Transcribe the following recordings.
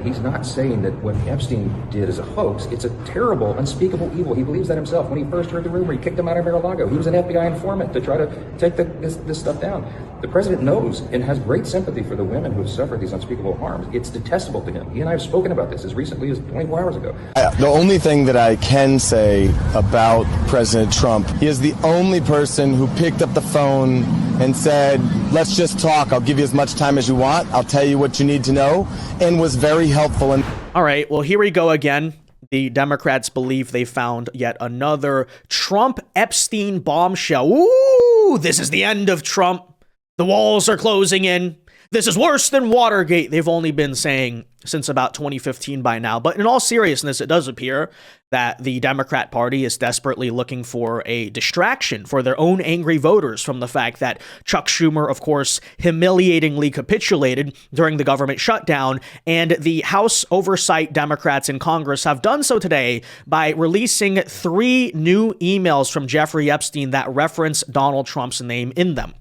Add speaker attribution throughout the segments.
Speaker 1: He's not saying that what Epstein did is a hoax. It's a terrible, unspeakable evil. He believes that himself. When he first heard the rumor, he kicked him out of Mar-a-Lago. He was an FBI informant to try to take this stuff down. The president knows and has great sympathy for the women who have suffered these unspeakable harms. It's detestable to him. He and I have spoken about this as recently as 24 hours ago.
Speaker 2: The only thing that I can say about President Trump, he is the only person who picked up the phone and said, let's just talk. I'll give you as much time as you want. I'll tell you what you need to know, and was very helpful.
Speaker 3: All right, well, here we go again. The Democrats believe they found yet another Trump-Epstein bombshell. Ooh, this is the end of Trump. The walls are closing in. This is worse than Watergate. They've only been saying since about 2015 by now. But in all seriousness, it does appear that the Democrat Party is desperately looking for a distraction for their own angry voters from the fact that Chuck Schumer, of course, humiliatingly capitulated during the government shutdown. And the House Oversight Democrats in Congress have done so today by releasing 3 new emails from Jeffrey Epstein that reference Donald Trump's name in them.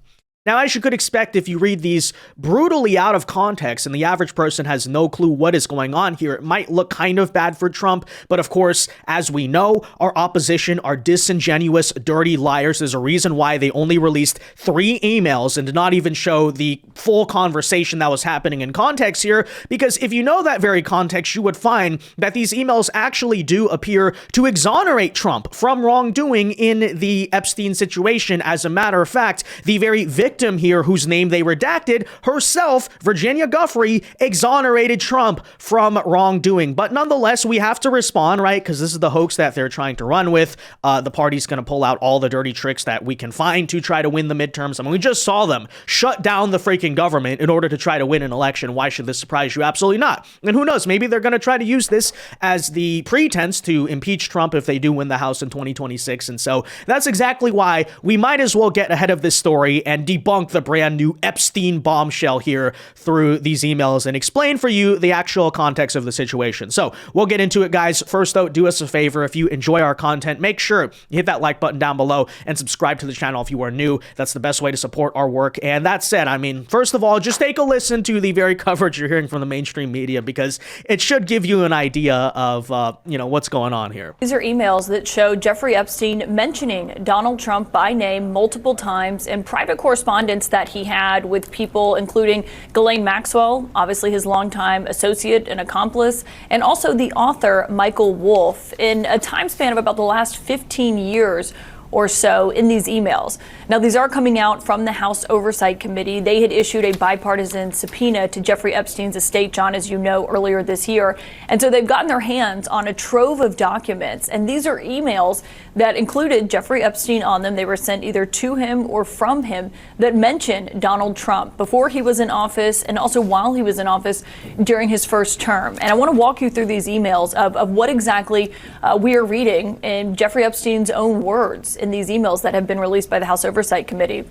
Speaker 3: Now, as you could expect, if you read these brutally out of context and the average person has no clue what is going on here, it might look kind of bad for Trump. But of course, as we know, our opposition are disingenuous, dirty liars. There's a reason why they only released 3 emails and did not even show the full conversation that was happening in context here. Because if you know that very context, you would find that these emails actually do appear to exonerate Trump from wrongdoing in the Epstein situation. As a matter of fact, the very victim here, whose name they redacted, herself, Virginia Giuffre, exonerated Trump from wrongdoing. But nonetheless, we have to respond, right? Because this is the hoax that they're trying to run with. The party's going to pull out all the dirty tricks that we can find to try to win the midterms. I mean, we just saw them shut down the freaking government in order to try to win an election. Why should this surprise you? Absolutely not. And who knows? Maybe they're going to try to use this as the pretense to impeach Trump if they do win the House in 2026. And so that's exactly why we might as well get ahead of this story and debunk the brand new Epstein bombshell here through these emails and explain for you the actual context of the situation. So we'll get into it, guys. First, though, do us a favor. If you enjoy our content, make sure you hit that like button down below and subscribe to the channel if you are new. That's the best way to support our work. And that said, I mean, first of all, just take a listen to the very coverage you're hearing from the mainstream media, because it should give you an idea of, what's going on here.
Speaker 4: These are emails that show Jeffrey Epstein mentioning Donald Trump by name multiple times in private correspondence that he had with people, including Ghislaine Maxwell, obviously his longtime associate and accomplice, and also the author Michael Wolff, in a time span of about the last 15 years or so in these emails. Now, these are coming out from the House Oversight Committee. They had issued a bipartisan subpoena to Jeffrey Epstein's estate, John, as you know, earlier this year. And so they've gotten their hands on a trove of documents. And these are emails that included Jeffrey Epstein on them. They were sent either to him or from him that mention Donald Trump before he was in office and also while he was in office during his first term. And I want to walk you through these emails of what exactly we are reading in Jeffrey Epstein's own words in these emails that have been released by the House Oversight Committee.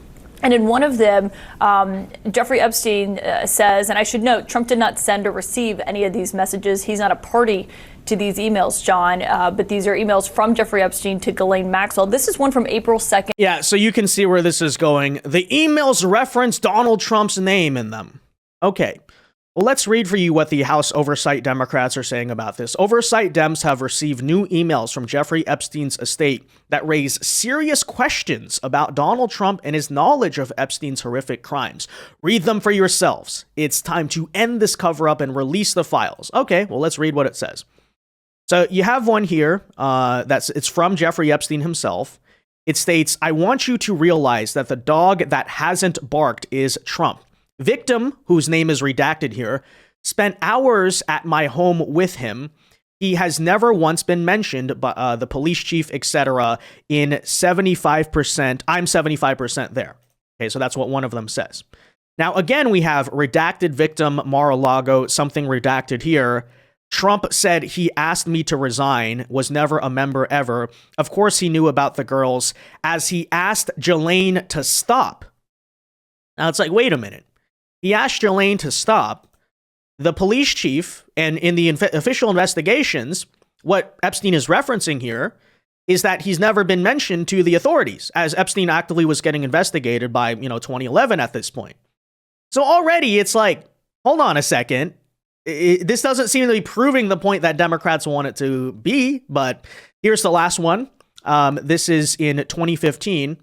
Speaker 4: And in one of them, Jeffrey Epstein says, and I should note, Trump did not send or receive any of these messages. He's not a party to these emails, John, but these are emails from Jeffrey Epstein to Ghislaine Maxwell. This is one from April 2nd.
Speaker 3: Yeah, so you can see where this is going. The emails reference Donald Trump's name in them. Okay. Well, let's read for you what the House Oversight Democrats are saying about this. Oversight Dems have received new emails from Jeffrey Epstein's estate that raise serious questions about Donald Trump and his knowledge of Epstein's horrific crimes. Read them for yourselves. It's time to end this cover-up and release the files. Okay, well, let's read what it says. So you have one here it's from Jeffrey Epstein himself. It states, "I want you to realize that the dog that hasn't barked is Trump. Victim, whose name is redacted here, spent hours at my home with him. He has never once been mentioned by the police chief, etc. in 75%. I'm 75% there." Okay, so that's what one of them says. Now, again, we have redacted victim, Mar-a-Lago, something redacted here. Trump said he asked me to resign, was never a member ever. Of course, he knew about the girls, as he asked Ghislaine to stop. Now, it's like, wait a minute. He asked Ghislaine to stop. The police chief, and in the official investigations, what Epstein is referencing here is that he's never been mentioned to the authorities, as Epstein actively was getting investigated by, 2011 at this point. So already it's like, hold on a second. This doesn't seem to be proving the point that Democrats want it to be, but here's the last one. This is in 2015,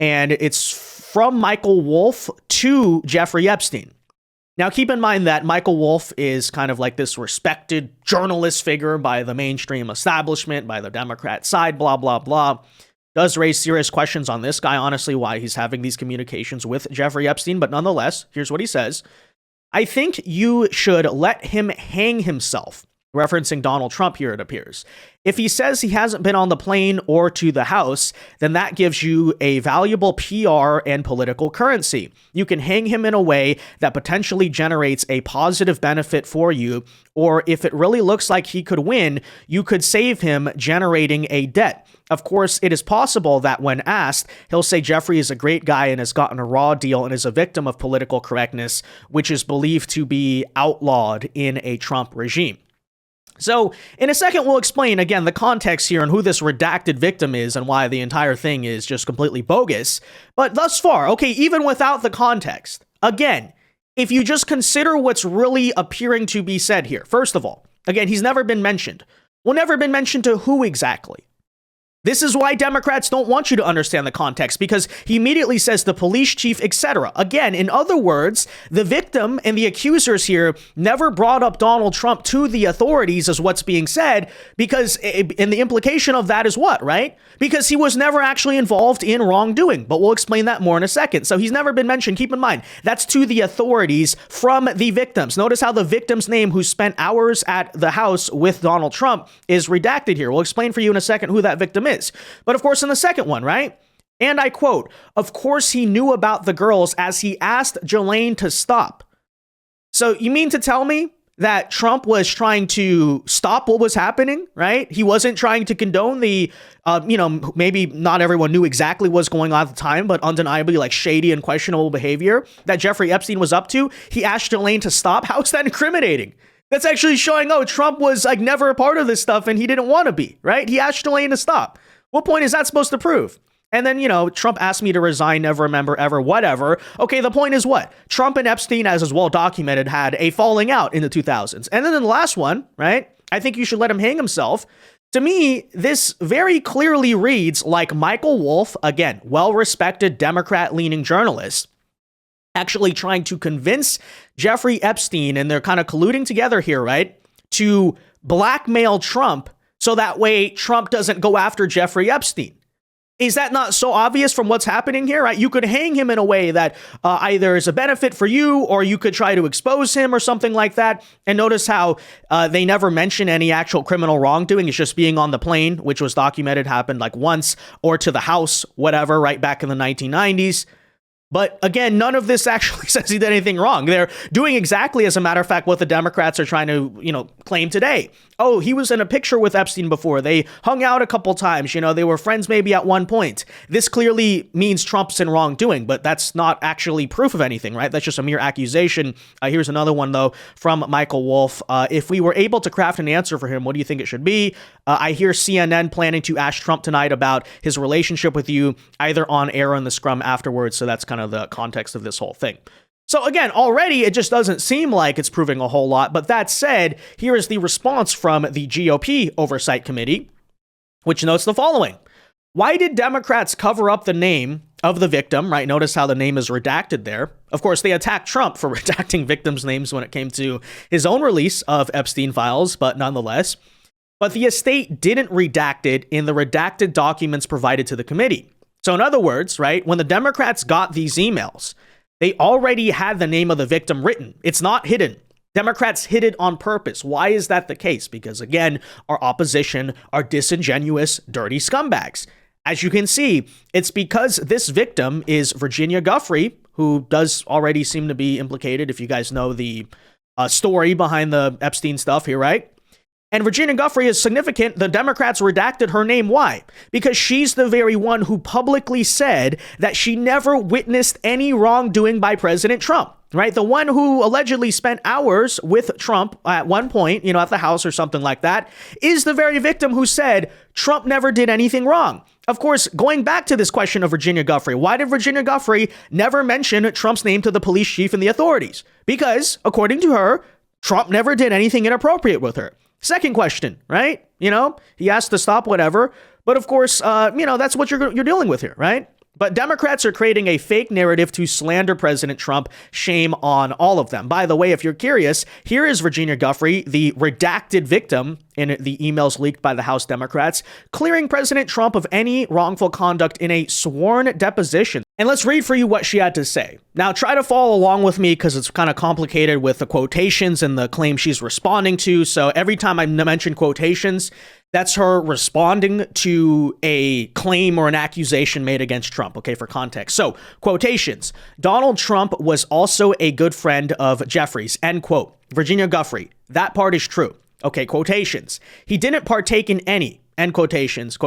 Speaker 3: and it's from Michael Wolff to Jeffrey Epstein. Now, keep in mind that Michael Wolff is kind of like this respected journalist figure by the mainstream establishment, by the Democrat side, blah, blah, blah. Does raise serious questions on this guy, honestly, why he's having these communications with Jeffrey Epstein. But nonetheless, here's what he says. I think you should let him hang himself. Referencing Donald Trump here, it appears. If he says he hasn't been on the plane or to the House, then that gives you a valuable PR and political currency. You can hang him in a way that potentially generates a positive benefit for you, or if it really looks like he could win, you could save him generating a debt. Of course, it is possible that when asked, he'll say Jeffrey is a great guy and has gotten a raw deal and is a victim of political correctness, which is believed to be outlawed in a Trump regime. So in a second, we'll explain again the context here and who this redacted victim is and why the entire thing is just completely bogus. But thus far, okay, even without the context, again, if you just consider what's really appearing to be said here, first of all, again, he's never been mentioned. Well, never been mentioned to who exactly? This is why Democrats don't want you to understand the context, because he immediately says the police chief, etc. Again, in other words, the victim and the accusers here never brought up Donald Trump to the authorities as what's being said, because, and the implication of that is what, right? Because he was never actually involved in wrongdoing, but we'll explain that more in a second. So he's never been mentioned. Keep in mind, that's to the authorities from the victims. Notice how the victim's name, who spent hours at the house with Donald Trump, is redacted here. We'll explain for you in a second who that victim is. But of course, in the second one, right? And I quote, of course, he knew about the girls as he asked Ghislaine to stop. So you mean to tell me that Trump was trying to stop what was happening, right? He wasn't trying to condone the, maybe not everyone knew exactly what's going on at the time, but undeniably like shady and questionable behavior that Jeffrey Epstein was up to. He asked Ghislaine to stop. How is that incriminating? That's actually showing, Trump was like never a part of this stuff and he didn't want to be, right? He asked Ghislaine to stop. What point is that supposed to prove? And then, Trump asked me to resign, never remember, ever, whatever. Okay, the point is what? Trump and Epstein, as is well documented, had a falling out in the 2000s. And then in the last one, right? I think you should let him hang himself. To me, this very clearly reads like Michael Wolff, again, well-respected Democrat-leaning journalist, actually trying to convince Jeffrey Epstein, and they're kind of colluding together here, right, to blackmail Trump so that way Trump doesn't go after Jeffrey Epstein. Is that not so obvious from what's happening here, right? You could hang him in a way that either is a benefit for you, or you could try to expose him or something like that. And notice how they never mention any actual criminal wrongdoing. It's just being on the plane, which was documented, happened like once, or to the House, whatever, right back in the 1990s. But again, none of this actually says he did anything wrong. They're doing exactly, as a matter of fact, what the Democrats are trying to, claim today. Oh, he was in a picture with Epstein before. They hung out a couple times. They were friends maybe at one point. This clearly means Trump's in wrongdoing, but that's not actually proof of anything, right? That's just a mere accusation. Here's another one, though, from Michael Wolff. If we were able to craft an answer for him, what do you think it should be? I hear CNN planning to ask Trump tonight about his relationship with you, either on air or in the scrum afterwards. So that's kind of the context of this whole thing. So again, already it just doesn't seem like it's proving a whole lot. But that said, here is the response from the GOP Oversight Committee, which notes the following. Why did Democrats cover up the name of the victim, right? Notice how the name is redacted there. Of course, they attacked Trump for redacting victims' names when it came to his own release of Epstein files, but nonetheless. But the estate didn't redact it in the redacted documents provided to the committee. So in other words, right, when the Democrats got these emails, they already had the name of the victim written. It's not hidden. Democrats hid it on purpose. Why is that the case? Because again, our opposition are disingenuous, dirty scumbags. As you can see, it's because this victim is Virginia Giuffre, who does already seem to be implicated, if you guys know the story behind the Epstein stuff here, right? And Virginia Giuffre is significant. The Democrats redacted her name. Why? Because she's the very one who publicly said that she never witnessed any wrongdoing by President Trump, right? The one who allegedly spent hours with Trump at one point, at the house or something like that, is the very victim who said Trump never did anything wrong. Of course, going back to this question of Virginia Giuffre, why did Virginia Giuffre never mention Trump's name to the police chief and the authorities? Because, according to her, Trump never did anything inappropriate with her. Second question, right? He asked to stop whatever. But of course, that's what you're dealing with here, right? But Democrats are creating a fake narrative to slander President Trump. Shame on all of them. By the way, if you're curious, here is Virginia Giuffre, the redacted victim in the emails leaked by the House Democrats, clearing President Trump of any wrongful conduct in a sworn deposition. And let's read for you what she had to say. Now, try to follow along with me because it's kind of complicated with the quotations and the claim she's responding to. So every time I mention quotations, that's her responding to a claim or an accusation made against Trump, okay, for context. So, quotations. Donald Trump was also a good friend of Jeffrey's, end quote. Virginia Giuffre, that part is true. Okay, quotations. He didn't partake in any, end quotations,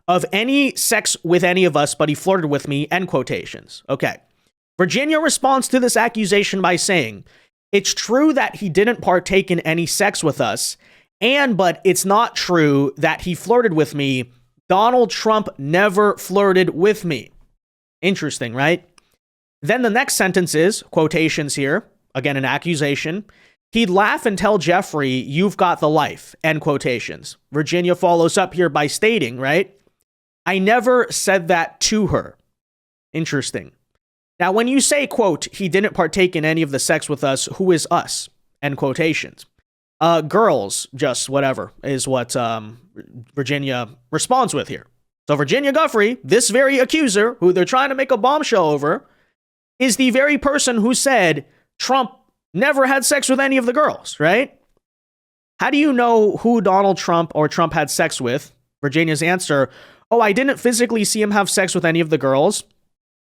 Speaker 3: of any sex with any of us, but he flirted with me, end quotations. Okay. Virginia responds to this accusation by saying, it's true that he didn't partake in any sex with us, but it's not true that he flirted with me. Donald Trump never flirted with me. Interesting, right? Then the next sentence is, quotations here, again, an accusation. He'd laugh and tell Jeffrey, you've got the life, end quotations. Virginia follows up here by stating, right? I never said that to her. Interesting. Now, when you say, quote, he didn't partake in any of the sex with us, who is us, end quotations. Girls, just whatever, is what Virginia responds with here. So Virginia Giuffre, this very accuser, who they're trying to make a bombshell over, is the very person who said Trump never had sex with any of the girls, right? How do you know who Donald Trump or Trump had sex with? Virginia's answer, I didn't physically see him have sex with any of the girls,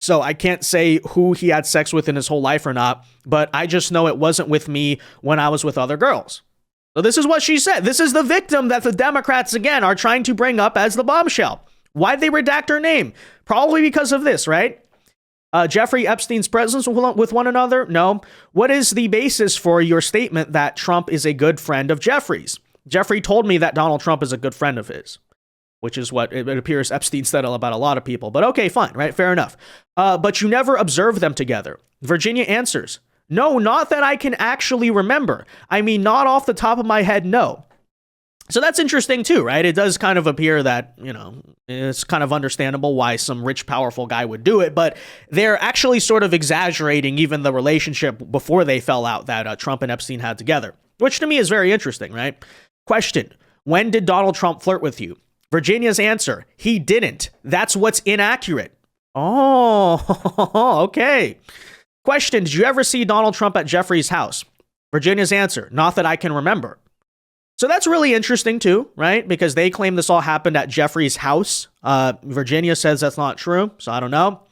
Speaker 3: so I can't say who he had sex with in his whole life or not, but I just know it wasn't with me when I was with other girls. So this is what she said. This is the victim that the Democrats, again, are trying to bring up as the bombshell. Why'd they redact her name? Probably because of this, right? Jeffrey Epstein's presence with one another? No. What is the basis for your statement that Trump is a good friend of Jeffrey's? Jeffrey told me that Donald Trump is a good friend of his, which is what it appears Epstein said about a lot of people. But okay, fine, right? Fair enough. But you never observed them together. Virginia answers, no, not that I can actually remember. I mean, not off the top of my head, no. So that's interesting too, right? It does kind of appear that, it's kind of understandable why some rich, powerful guy would do it, but they're actually sort of exaggerating even the relationship before they fell out that Trump and Epstein had together, which to me is very interesting, right? Question, when did Donald Trump flirt with you? Virginia's answer, he didn't. That's what's inaccurate. Oh, okay. Question, did you ever see Donald Trump at Jeffrey's house? Virginia's answer, not that I can remember. So that's really interesting too, right? Because they claim this all happened at Jeffrey's house. Virginia says that's not true, so I don't know.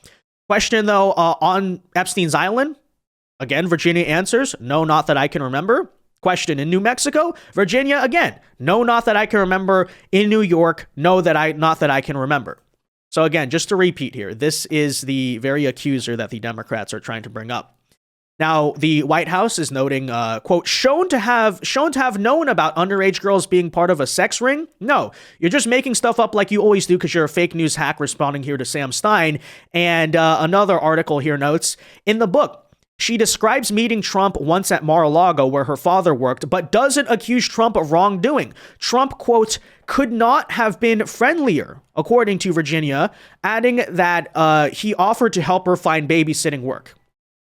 Speaker 3: Question though, on Epstein's Island? Again, Virginia answers, no, not that I can remember. Question, in New Mexico? Virginia, again, no, not that I can remember. In New York, no, not that I can remember. So again, just to repeat here, this is the very accuser that the Democrats are trying to bring up. Now, the White House is noting, quote, shown to have known about underage girls being part of a sex ring? No, you're just making stuff up like you always do because you're a fake news hack responding here to Sam Stein. And another article here notes, in the book, she describes meeting Trump once at Mar-a-Lago where her father worked, but doesn't accuse Trump of wrongdoing. Trump, quote, could not have been friendlier, according to Virginia, adding that he offered to help her find babysitting work,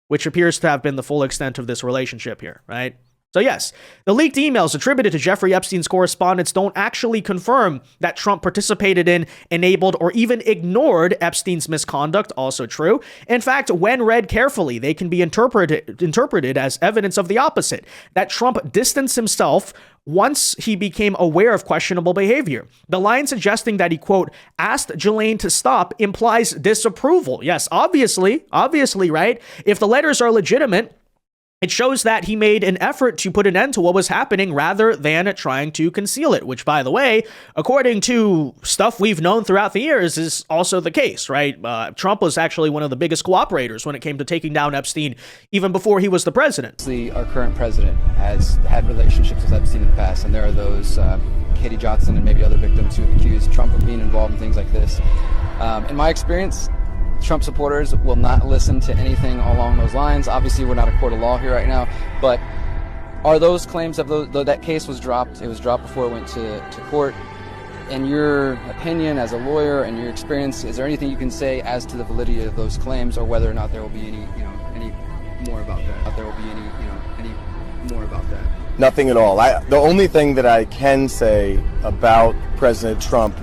Speaker 3: which appears to have been the full extent of this relationship here, right? So yes, the leaked emails attributed to Jeffrey Epstein's correspondence don't actually confirm that Trump participated in, enabled, or even ignored Epstein's misconduct, also true. In fact, when read carefully, they can be interpreted as evidence of the opposite, that Trump distanced himself once he became aware of questionable behavior. The line suggesting that he, quote, asked Ghislaine to stop implies disapproval. Yes, obviously, right? If the letters are legitimate, it shows that he made an effort to put an end to what was happening rather than trying to conceal it, which, by the way, according to stuff we've known throughout the years, is also the case, right? Trump was actually one of the biggest cooperators when it came to taking down Epstein, even before he was the president.
Speaker 5: Our current president has had relationships with Epstein in the past, and there are those Katie Johnson and maybe other victims who accuse Trump of being involved in things like this. In my experience, Trump supporters will not listen to anything along those lines. Obviously, we're not a court of law here right now, but Are those claims of that case was dropped? It was dropped before it went to court. In your opinion, as a lawyer and your experience, is there anything you can say as to the validity of those claims, or whether or not there will be any more about that? There will be any more about that?
Speaker 2: Nothing at all. The only thing that I can say about President Trump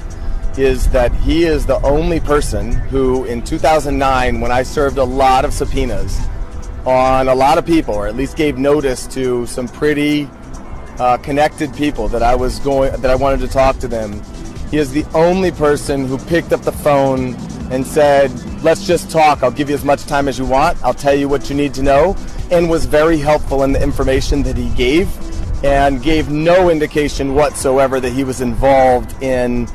Speaker 2: is that he is the only person who, in 2009, when I served a lot of subpoenas on a lot of people, or at least gave notice to some pretty connected people that I wanted to talk to them, he is the only person who picked up the phone and said, let's just talk. I'll give you as much time as you want. I'll tell you what you need to know, and was very helpful in the information that he gave, and gave no indication whatsoever that he was involved in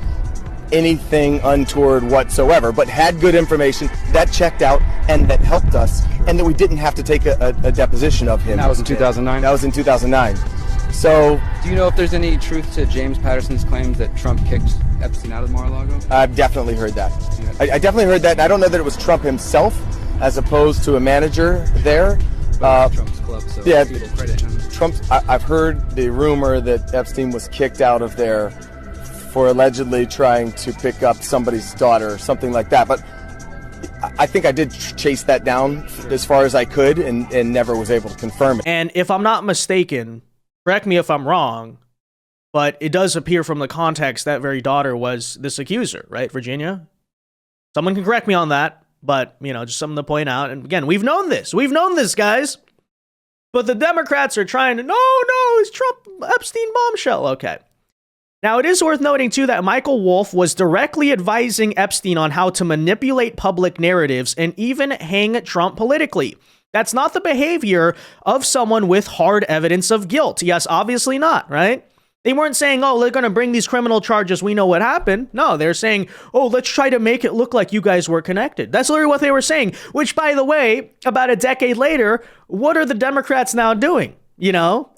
Speaker 2: anything untoward whatsoever, but had good information that checked out and that helped us, and that we didn't have to take a deposition of him.
Speaker 5: That was in 2009?
Speaker 2: That was in 2009. So,
Speaker 5: do you know if there's any truth to James Patterson's claims that Trump kicked Epstein out of Mar-a-Lago?
Speaker 2: I've definitely heard that.
Speaker 5: Yeah.
Speaker 2: I definitely heard that, and I don't know that it was Trump himself as opposed to a manager there.
Speaker 5: Trump's club, so
Speaker 2: yeah,
Speaker 5: people credit him.
Speaker 2: I've heard the rumor that Epstein was kicked out of there for allegedly trying to pick up somebody's daughter or something like that. But I think I did chase that down as far as I could, and never was able to confirm it.
Speaker 3: And if I'm not mistaken, correct me if I'm wrong, but it does appear from the context that very daughter was this accuser, right, Virginia? Someone can correct me on that, but, just something to point out. And again, we've known this, guys. But the Democrats are trying to, no, it's Trump-Epstein bombshell. Okay. Now, it is worth noting, too, that Michael Wolff was directly advising Epstein on how to manipulate public narratives and even hang Trump politically. That's not the behavior of someone with hard evidence of guilt. Yes, obviously not, right? They weren't saying, oh, they're going to bring these criminal charges. We know what happened. No, they're saying, oh, let's try to make it look like you guys were connected. That's literally what they were saying, which, by the way, about a decade later, what are the Democrats now doing?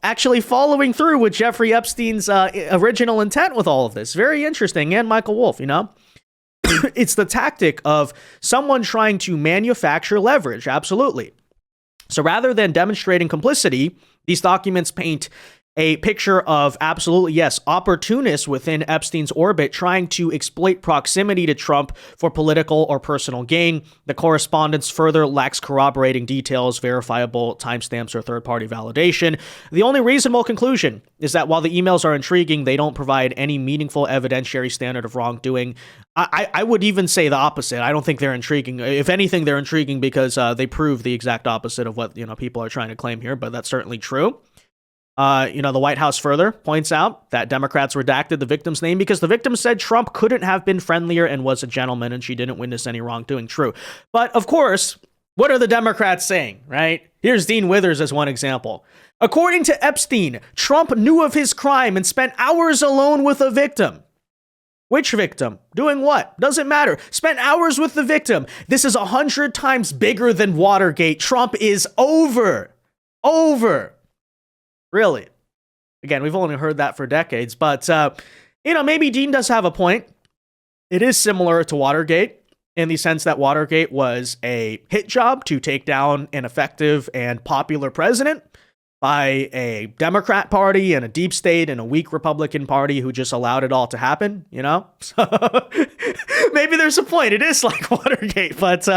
Speaker 3: Actually following through with Jeffrey Epstein's original intent with all of this. Very interesting. And Michael Wolff, it's the tactic of someone trying to manufacture leverage. Absolutely. So rather than demonstrating complicity, these documents paint a picture of absolutely, yes, opportunists within Epstein's orbit trying to exploit proximity to Trump for political or personal gain. The correspondence further lacks corroborating details, verifiable timestamps, or third-party validation. The only reasonable conclusion is that while the emails are intriguing, they don't provide any meaningful evidentiary standard of wrongdoing. I would even say the opposite. I don't think they're intriguing. If anything, they're intriguing because they prove the exact opposite of what people are trying to claim here, but that's certainly true. The White House further points out that Democrats redacted the victim's name because the victim said Trump couldn't have been friendlier and was a gentleman, and she didn't witness any wrongdoing. True. But of course, what are the Democrats saying, right? Here's Dean Withers as one example. According to Epstein, Trump knew of his crime and spent hours alone with a victim. Which victim? Doing what? Doesn't matter. Spent hours with the victim. This is 100 times bigger than Watergate. Trump is over. Really? Again, we've only heard that for decades, but, maybe Dean does have a point. It is similar to Watergate in the sense that Watergate was a hit job to take down an effective and popular president by a Democrat party and a deep state and a weak Republican party who just allowed it all to happen, So maybe there's a point. It is like Watergate, but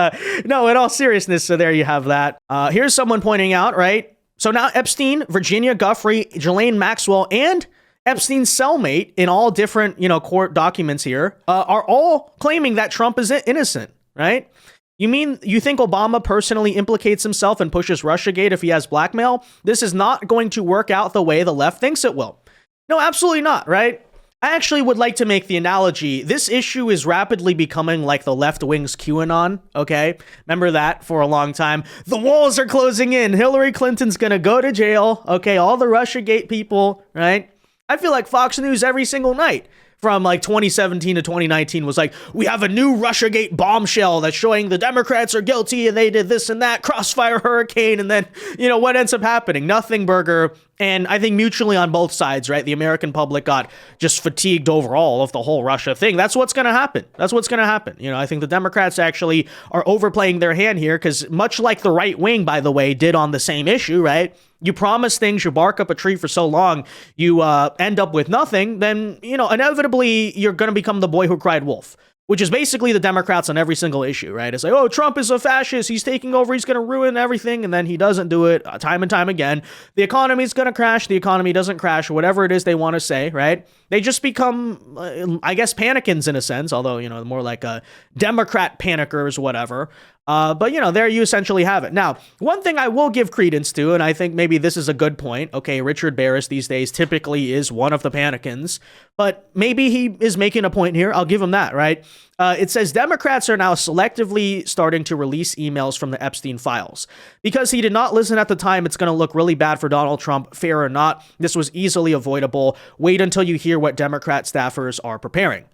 Speaker 3: no, in all seriousness, so there you have that. Here's someone pointing out, right? So now Epstein, Virginia Giuffre, Ghislaine Maxwell, and Epstein's cellmate in all different, court documents here are all claiming that Trump is innocent, right? You think Obama personally implicates himself and pushes Russiagate if he has blackmail? This is not going to work out the way the left thinks it will. No, absolutely not, right? I actually would like to make the analogy. This issue is rapidly becoming like the left wing's QAnon, okay? Remember that for a long time. The walls are closing in. Hillary Clinton's going to go to jail, okay? All the Russiagate people, right? I feel like Fox News every single night from like 2017 to 2019 was like, we have a new Russiagate bombshell that's showing the Democrats are guilty and they did this and that, crossfire hurricane, and then, what ends up happening? Nothing burger. And I think mutually on both sides, right? The American public got just fatigued overall of the whole Russia thing. That's what's going to happen. I think the Democrats actually are overplaying their hand here because much like the right wing, by the way, did on the same issue, right? you promise things, you bark up a tree for so long, you end up with nothing, then, inevitably you're going to become the boy who cried wolf, which is basically the Democrats on every single issue, right? It's like, oh, Trump is a fascist. He's taking over. He's going to ruin everything. And then he doesn't do it time and time again. The economy is going to crash. The economy doesn't crash, or whatever it is they want to say, right? They just become, I guess, panicans in a sense, although, more like a Democrat panickers, whatever. But, there you essentially have it. Now, one thing I will give credence to, and I think maybe this is a good point. Okay, Richard Barris these days typically is one of the panicans, but maybe he is making a point here. I'll give him that, right? It says Democrats are now selectively starting to release emails from the Epstein files. Because he did not listen at the time, it's going to look really bad for Donald Trump, fair or not. This was easily avoidable. Wait until you hear what Democrat staffers are preparing.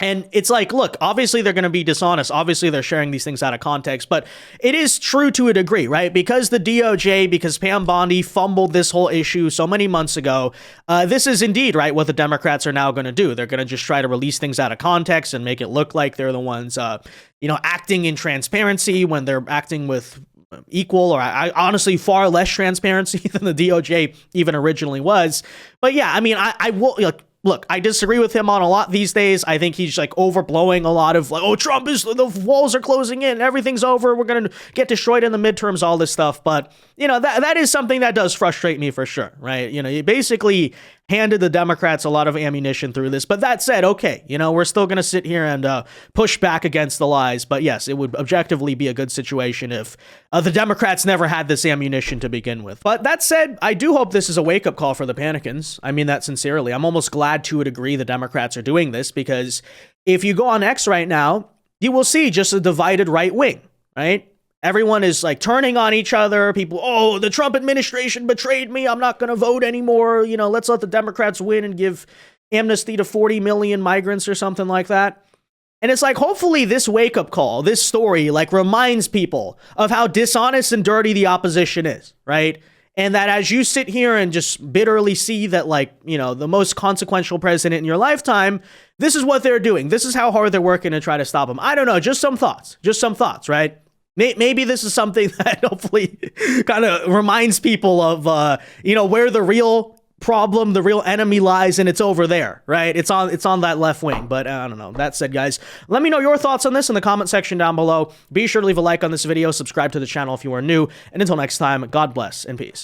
Speaker 3: And it's like, look, obviously they're going to be dishonest. Obviously they're sharing these things out of context, but it is true to a degree, right? Because the DOJ, because Pam Bondi fumbled this whole issue so many months ago, this is indeed, right, what the Democrats are now going to do. They're going to just try to release things out of context and make it look like they're the ones, acting in transparency when they're acting with equal, or I honestly far less transparency than the DOJ even originally was. But yeah, I mean, I will, look, I disagree with him on a lot these days. I think he's like overblowing a lot of like, oh, Trump is, the walls are closing in, everything's over, we're going to get destroyed in the midterms, all this stuff. But, that is something that does frustrate me for sure, right? You basically handed the Democrats a lot of ammunition through this. But that said, okay, we're still going to sit here and push back against the lies. But yes, it would objectively be a good situation if the Democrats never had this ammunition to begin with. But that said, I do hope this is a wake-up call for the panicans. I mean that sincerely. I'm almost glad to a degree the Democrats are doing this, because if you go on X right now, you will see just a divided right wing, right? Everyone is like turning on each other. People, oh, the Trump administration betrayed me. I'm not going to vote anymore. Let's let the Democrats win and give amnesty to 40 million migrants or something like that. And it's like, hopefully this wake up call, this story, like reminds people of how dishonest and dirty the opposition is, right? And that as you sit here and just bitterly see that, like, the most consequential president in your lifetime, this is what they're doing. This is how hard they're working to try to stop him. I don't know. Just some thoughts, right? Maybe this is something that hopefully kind of reminds people of, where the real problem, the real enemy lies, and it's over there, right? It's on that left wing. But I don't know. That said, guys, let me know your thoughts on this in the comment section down below. Be sure to leave a like on this video, subscribe to the channel if you are new, and until next time, God bless and peace.